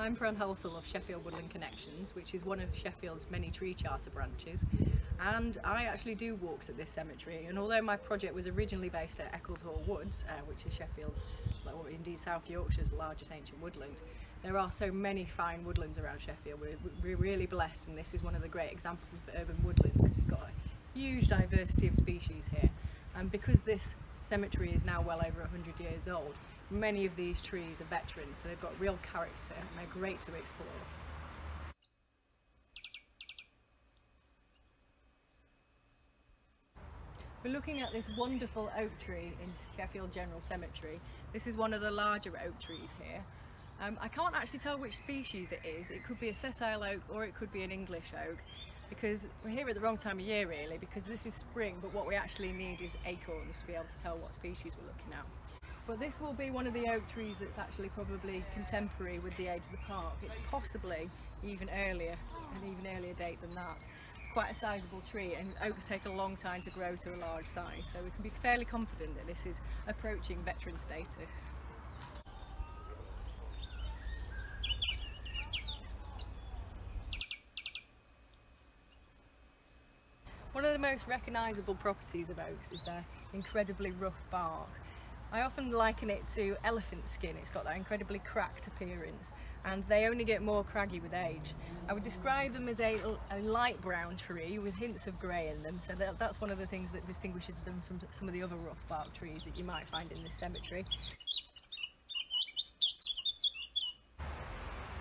I'm Fran Halsall of Sheffield Woodland Connections, which is one of Sheffield's many tree charter branches, and I actually do walks at this cemetery. And although my project was originally based at Halsall Woods, which is Sheffield's, or indeed South Yorkshire's largest ancient woodland, there are so many fine woodlands around Sheffield. We're really blessed, and this is one of the great examples of urban woodland. We've got a huge diversity of species here, and because this cemetery is now well over 100 years old, many of these trees are veterans, so they've got real character and they're great to explore. We're looking at this wonderful oak tree in Sheffield General Cemetery. This is one of the larger oak trees here. I can't actually tell which species it is. It could be a sessile oak or it could be an English oak, because we're here at the wrong time of year really, because this is spring, but what we actually need is acorns to be able to tell what species we're looking at. But this will be one of the oak trees that's actually probably contemporary with the age of the park. It's possibly even earlier, an even earlier date than that. It's quite a sizable tree, and oaks take a long time to grow to a large size, so we can be fairly confident that this is approaching veteran status. One of the most recognisable properties of oaks is their incredibly rough bark. I often liken it to elephant skin. It's got that incredibly cracked appearance, and they only get more craggy with age. I would describe them as a light brown tree with hints of grey in them, so that's one of the things that distinguishes them from some of the other rough bark trees that you might find in this cemetery.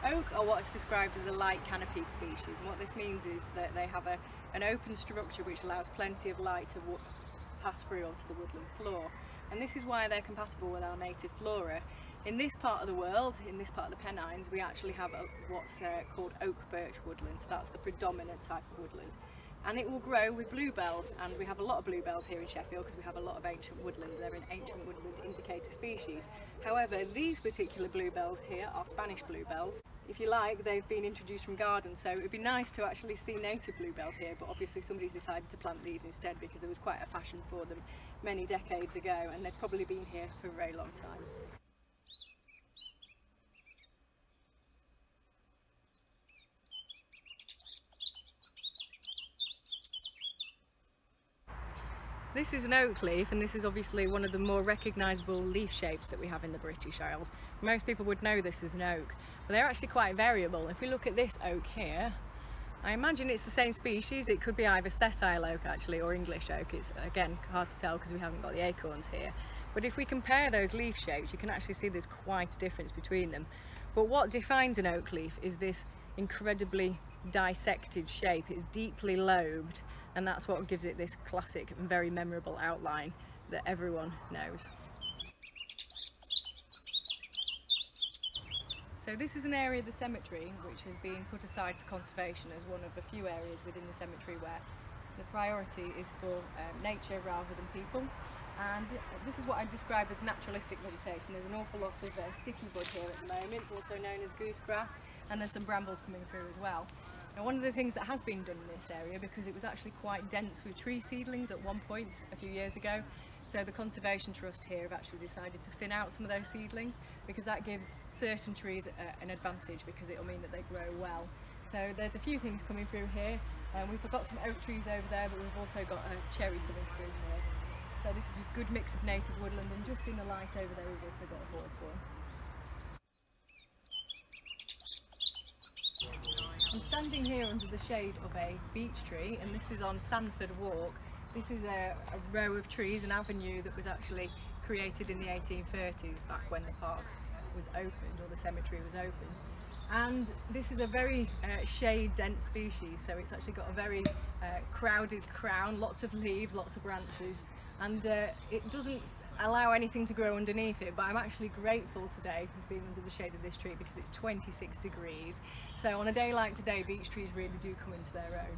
Oak are what's described as a light canopied species, and what this means is that they have an open structure which allows plenty of light to pass through onto the woodland floor. And this is why they're compatible with our native flora. In this part of the world, in this part of the Pennines, we actually have what's called oak birch woodland, so that's the predominant type of woodland. And it will grow with bluebells, and we have a lot of bluebells here in Sheffield because we have a lot of ancient woodland. They're an ancient woodland indicator species. However, these particular bluebells here are Spanish bluebells. If you like, they've been introduced from gardens, so it would be nice to actually see native bluebells here, but obviously somebody's decided to plant these instead because there was quite a fashion for them many decades ago, and they've probably been here for a very long time. This is an oak leaf, and this is obviously one of the more recognisable leaf shapes that we have in the British Isles. Most people would know this as an oak, but they're actually quite variable. If we look at this oak here, I imagine it's the same species. It could be either sessile oak actually or English oak. It's again hard to tell because we haven't got the acorns here. But if we compare those leaf shapes, you can actually see there's quite a difference between them. But what defines an oak leaf is this incredibly dissected shape. It's deeply lobed, and that's what gives it this classic and very memorable outline that everyone knows. So this is an area of the cemetery which has been put aside for conservation as one of the few areas within the cemetery where the priority is for nature rather than people. And this is what I describe as naturalistic vegetation. There's an awful lot of sticky bud here at the moment, also known as goosegrass, and there's some brambles coming through as well. Now, one of the things that has been done in this area, because it was actually quite dense with tree seedlings at one point a few years ago, so the Conservation Trust here have actually decided to thin out some of those seedlings, because that gives certain trees an advantage, because it will mean that they grow well. So there's a few things coming through here, and we've got some oak trees over there, but we've also got a cherry coming through here. So this is a good mix of native woodland, and just in the light over there we've also got a hawthorn. I'm standing here under the shade of a beech tree, and this is on Sandford Walk. This is a row of trees, an avenue that was actually created in the 1830s, back when the park was opened, or the cemetery was opened. And this is a very shade dense species, so it's actually got a very crowded crown, lots of leaves, lots of branches, and it doesn't allow anything to grow underneath it. But I'm actually grateful today for being under the shade of this tree because it's 26 degrees. So on a day like today, beech trees really do come into their own.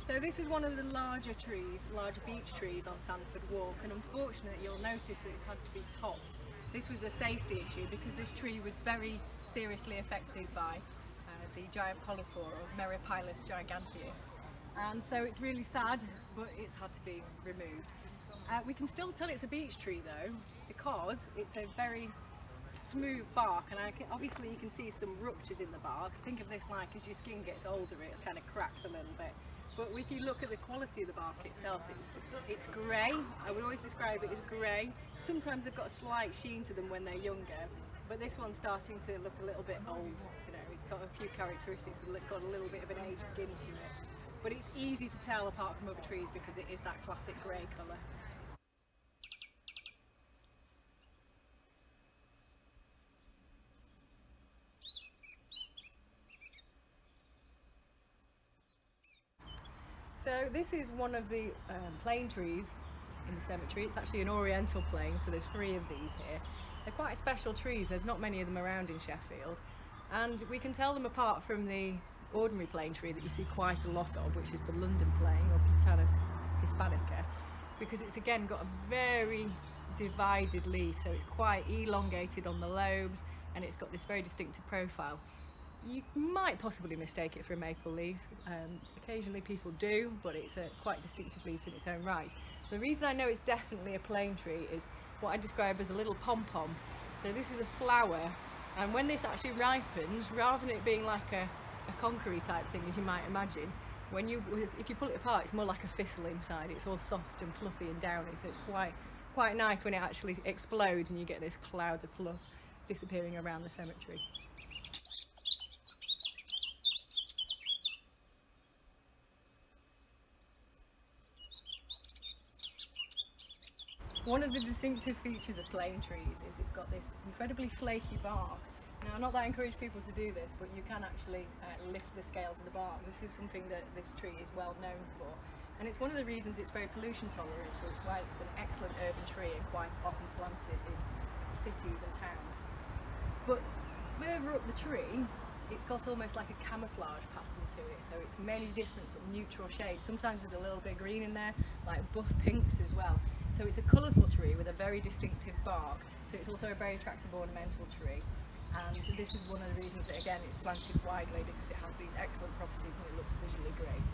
So this is one of the larger beech trees on Sandford Walk, and unfortunately you'll notice that it's had to be topped. This was a safety issue because this tree was very seriously affected by the giant Polypore, or Meropilus giganteus, and so it's really sad, but it's had to be removed. We can still tell it's a beech tree though, because it's a very smooth bark, and obviously you can see some ruptures in the bark. Think of this like as your skin gets older, it kind of cracks a little bit. But if you look at the quality of the bark itself, it's grey. I would always describe it as grey. Sometimes they've got a slight sheen to them when they're younger, but this one's starting to look a little bit old. You know, it's got a few characteristics that got a little bit of an aged skin to it. But it's easy to tell apart from other trees because it is that classic grey colour. So this is one of the plane trees in the cemetery. It's actually an oriental plane, so there's 3 of these here. They're quite special trees, there's not many of them around in Sheffield, and we can tell them apart from the ordinary plane tree that you see quite a lot of, which is the London plane, or Platanus hispanica, because it's again got a very divided leaf, so it's quite elongated on the lobes and it's got this very distinctive profile. You might possibly mistake it for a maple leaf. Occasionally people do, but it's a quite distinctive leaf in its own right. The reason I know it's definitely a plane tree is what I describe as a little pom-pom. So this is a flower, and when this actually ripens, rather than it being like a conkery type thing as you might imagine, if you pull it apart, it's more like a thistle inside. It's all soft and fluffy and downy, so it's quite nice when it actually explodes and you get this cloud of fluff disappearing around the cemetery. One of the distinctive features of plane trees is it's got this incredibly flaky bark. Now, not that I encourage people to do this, but you can actually lift the scales of the bark. This is something that this tree is well known for, and it's one of the reasons it's very pollution tolerant, so it's why it's an excellent urban tree and quite often planted in cities and towns. But further up the tree, it's got almost like a camouflage pattern to it, so it's many different sort of neutral shades. Sometimes there's a little bit of green in there, like buff pinks as well. So it's a colourful tree with a very distinctive bark, so it's also a very attractive ornamental tree. And this is one of the reasons that, again, it's planted widely, because it has these excellent properties and it looks visually great.